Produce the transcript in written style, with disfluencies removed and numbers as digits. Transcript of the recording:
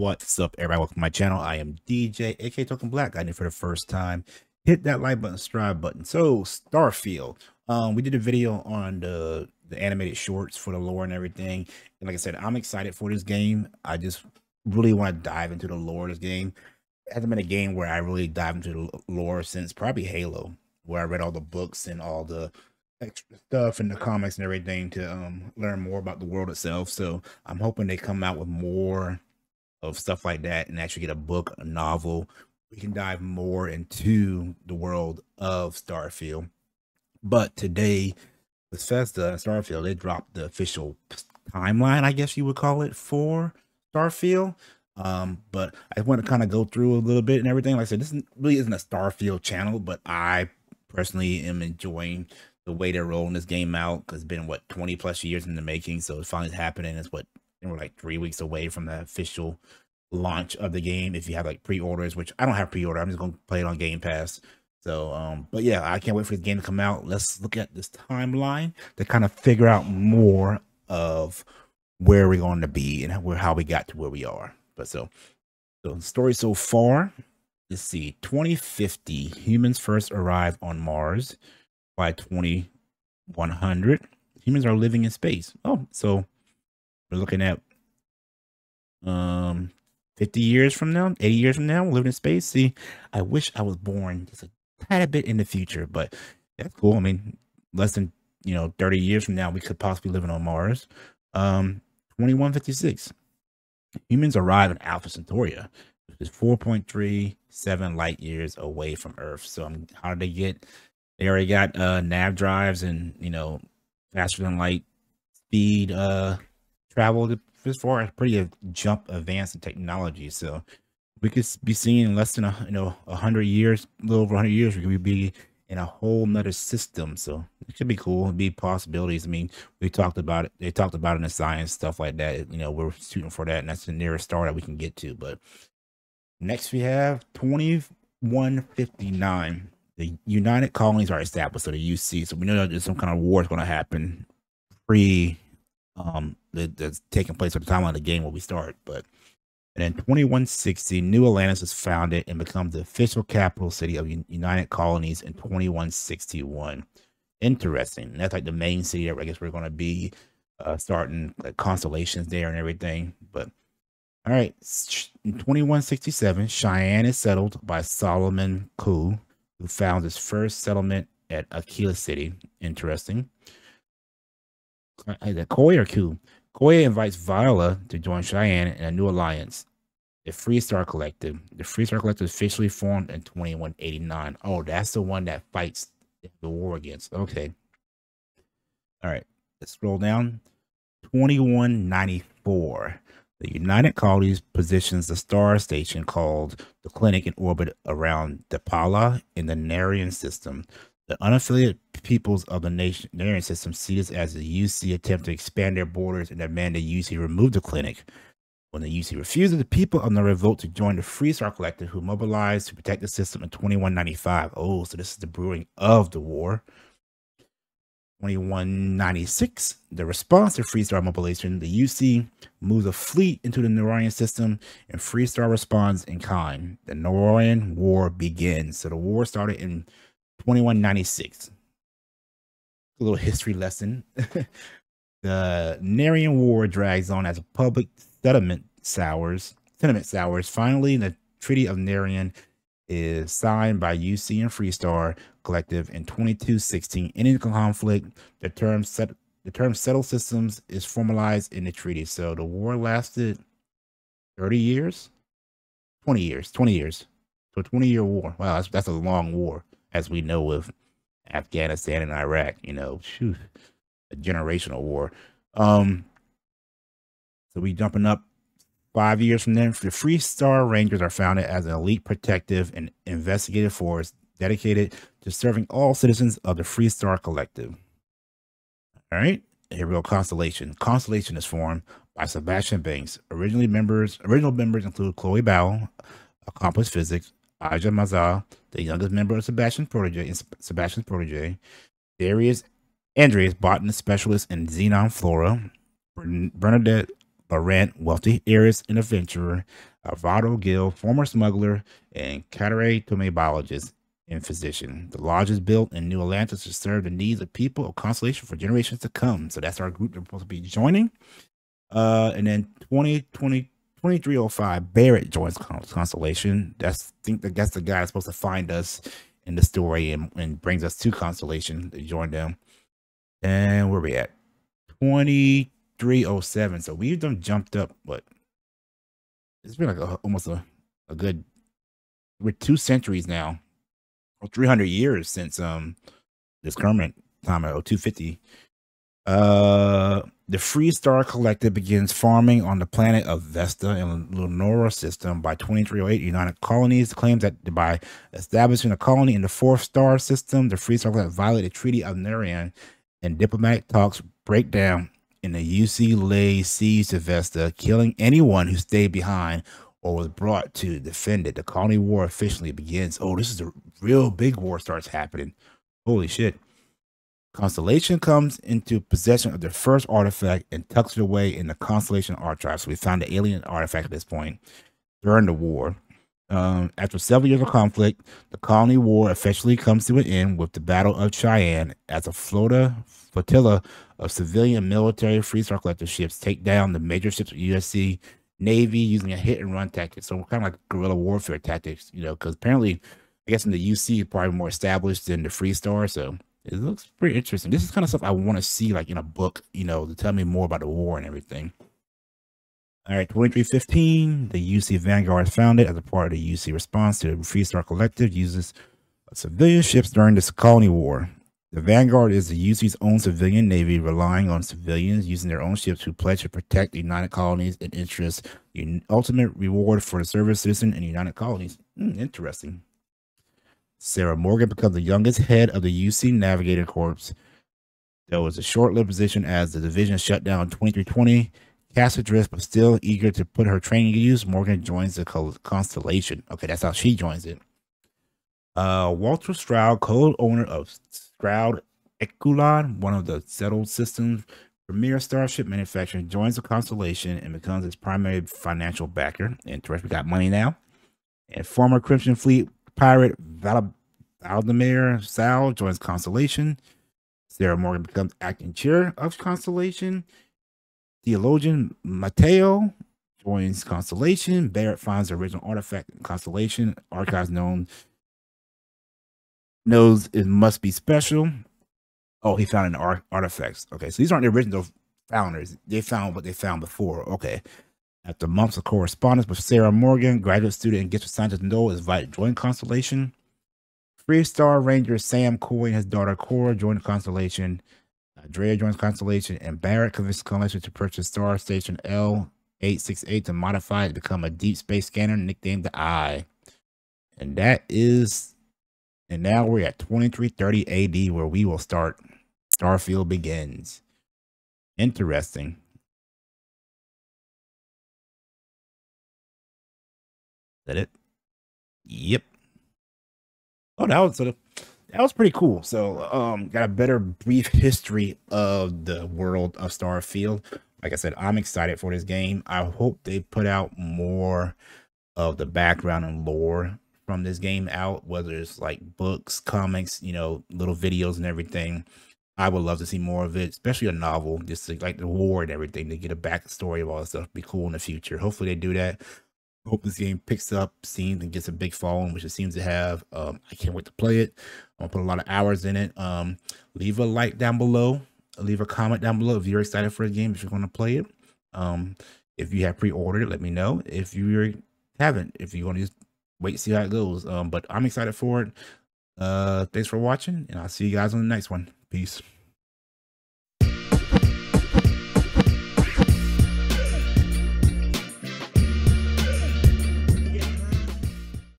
What's up, everybody? Welcome to my channel. I am DJ, aka Token Black. Got it for the first time. Hit that like button, subscribe button. So, Starfield. We did a video on the animated shorts for the lore and everything. And like I said, I'm excited for this game. I just really want to dive into the lore of this game. It hasn't been a game where I really dive into the lore since probably Halo, where I read all the books and all the extra stuff and the comics and everything to learn more about the world itself. So I'm hoping they come out with more of stuff like that and actually get a book, a novel. We can dive more into the world of Starfield. But today, Bethesda and Starfield, they dropped the official timeline, I guess you would call it, for Starfield. But I want to kind of go through a little bit and everything. Like I said, this really isn't a Starfield channel, but I personally am enjoying the way they're rolling this game out, because it's been, what, 20 plus years in the making. So it's finally happening. It's what, we're like 3 weeks away from the official launch of the game. If you have like pre-orders, which I don't have pre-order, I'm just going to play it on Game Pass. So, but yeah, I can't wait for this game to come out. Let's look at this timeline to kind of figure out more of where we're going to be and how we got to where we are. But so the story so far, let's see, 2050, humans first arrive on Mars. By 2100, humans are living in space. Oh, so we're looking at 50 years from now, 80 years from now, we're living in space. See, I wish I was born just a tiny bit in the future, but that's cool. I mean, less than 30 years from now, we could possibly be living on Mars. 2156, humans arrive in Alpha Centauri, which is 4.37 light years away from Earth. So how did they get? They already got nav drives and faster than light speed travel. As far as pretty jump advanced in technology, so we could be seeing in less than 100 years, a little over 100 years, we could be in a whole nother system. So it should be cool. It'd be possibilities. I mean, we talked about it. They talked about it in the science stuff like that. We're shooting for that, and that's the nearest star that we can get to. But next we have 2159. The United Colonies are established, so the UC. So we know that there's some kind of war is going to happen that's taking place at the time of the game where we start. But and then 2160, New Atlantis is founded and becomes the official capital city of United Colonies in 2161. Interesting. That's like the main city that I guess we're going to be starting like constellations there and everything. But all right, in 2167, Cheyenne is settled by Solomon Koo, who found his first settlement at Aquila City. Interesting. Koi or Koo? Koi invites Viola to join Cheyenne in a new alliance, the Freestar Collective. The Freestar Collective officially formed in 2189. Oh, that's the one that fights the war against. Okay. All right. Let's scroll down. 2194. The United Colonies positions the star station called the Clinic in orbit around Depala in the Narian system. The unaffiliated peoples of the Narian system see this as the UC attempt to expand their borders and demand the UC remove the clinic. When the UC refuses, the people of the revolt to join the Freestar Collective, who mobilized to protect the system in 2195. Oh, so this is the brewing of the war. 2196, the response to Freestar mobilization, the UC moves a fleet into the Norian system, and Freestar responds in kind. The Norian War begins. So the war started in 2196. A little history lesson. The Narian War drags on as a public sentiment sours. Finally, the Treaty of Narian is signed by UC and Freestar Collective in 2216. Ending the conflict, the term settled systems is formalized in the treaty. So the war lasted 30 years, 20 years. So a 20-year war. Wow, that's a long war, as we know with Afghanistan and Iraq. Shoot, a generational war. So we jumping up 5 years from then. The Freestar Rangers are founded as an elite protective and investigative force dedicated to serving all citizens of the Freestar Collective. All right, here we go. Constellation. Constellation is formed by Sebastian Banks. Original members include Chloe Bao, accomplished physics, Aja Mazal, the youngest member of Sebastian's protege, Andreas, botanist specialist in xenon flora, Bernadette Laurent, wealthy heiress and adventurer, Alvaro Gil, former smuggler, and Catare Tome, biologist and physician. The lodge is built in New Atlantis to serve the needs of people of Constellation for generations to come. So that's our group they're supposed to be joining. And then 2305, Barrett joins Constellation. I think that's the guy that's supposed to find us in the story and brings us to Constellation to join them. And where we at? 2307. So we've done jumped up, but it's been like almost a good, we're 2 centuries now, or 300 years since this current time of 250. The Freestar Collective begins farming on the planet of Vesta in the Lenora system. By 2308, United Colonies claims that by establishing a colony in the 4th star system, the Freestar Collective violated the Treaty of Narian, and diplomatic talks break down in the UC lay siege to Vesta, killing anyone who stayed behind or was brought to defend it. The colony war officially begins. Oh, this is a real big war starts happening. Holy shit. Constellation comes into possession of their first artifact and tucks it away in the Constellation archive. So we found the alien artifact at this point during the war. After several years of conflict, the colony war officially comes to an end with the Battle of Cheyenne as a flotilla of civilian military Freestar Collective ships take down the major ships of USC Navy using a hit and run tactic. So kind of like guerrilla warfare tactics, you know, because apparently, I guess in the UC, probably more established than the Freestar. So it looks pretty interesting. This is kind of stuff I want to see like in a book, you know, to tell me more about the war and everything. All right, 2315, the UC Vanguard is founded as a part of the UC response to the Freestar Collective uses civilian ships during the colony war. The Vanguard is the UC's own civilian navy, relying on civilians using their own ships who pledge to protect the United Colonies and interests. The ultimate reward for the service citizen and United Colonies. Interesting. Sarah Morgan becomes the youngest head of the UC Navigator Corps. There was a short-lived position as the division shut down in 2320. Cast adrift, but still eager to put her training to use, Morgan joins the Constellation. Okay, that's how she joins it. Walter Stroud, co-owner of Stroud Eculon, one of the settled systems' premier starship manufacturer, joins the Constellation and becomes its primary financial backer. Interesting, we got money now. And former Crimson Fleet pirate Valdemar Sal joins Constellation. Sarah Morgan becomes acting chair of Constellation. Theologian Mateo joins Constellation. Barrett finds the original artifact in Constellation. Archives knows it must be special. Oh, he found an artifacts. Okay, so these aren't the original founders. They found what they found before. Okay. After months of correspondence with Sarah Morgan, graduate student and gifted scientist Noel is invited to join Constellation. Freestar Ranger Sam Coy and his daughter Cora join the Constellation. Drea joins Constellation, and Barrett convinces Constellation to purchase Star Station L868 to modify it to become a deep space scanner nicknamed the Eye. And now we're at 2330 AD, where we will start. Starfield begins. Interesting. Is that it? Yep. Oh, that was pretty cool. So, got a better brief history of the world of Starfield. Like I said, I'm excited for this game. I hope they put out more of the background and lore from this game out, whether it's like books, comics, you know, little videos and everything. I would love to see more of it, especially a novel, just to, like the war and everything, to get a backstory of all that stuff. Be cool in the future. Hopefully they do that. Hope this game picks up steam and gets a big following, which it seems to have. I can't wait to play it. I'm gonna put a lot of hours in it. Leave a like down below. Leave a comment down below if you're excited for the game, if you're going to play it. If you have pre-ordered it, let me know. If you haven't, if you're going to just wait, see how it goes. But I'm excited for it. Thanks for watching, and I'll see you guys on the next one. Peace.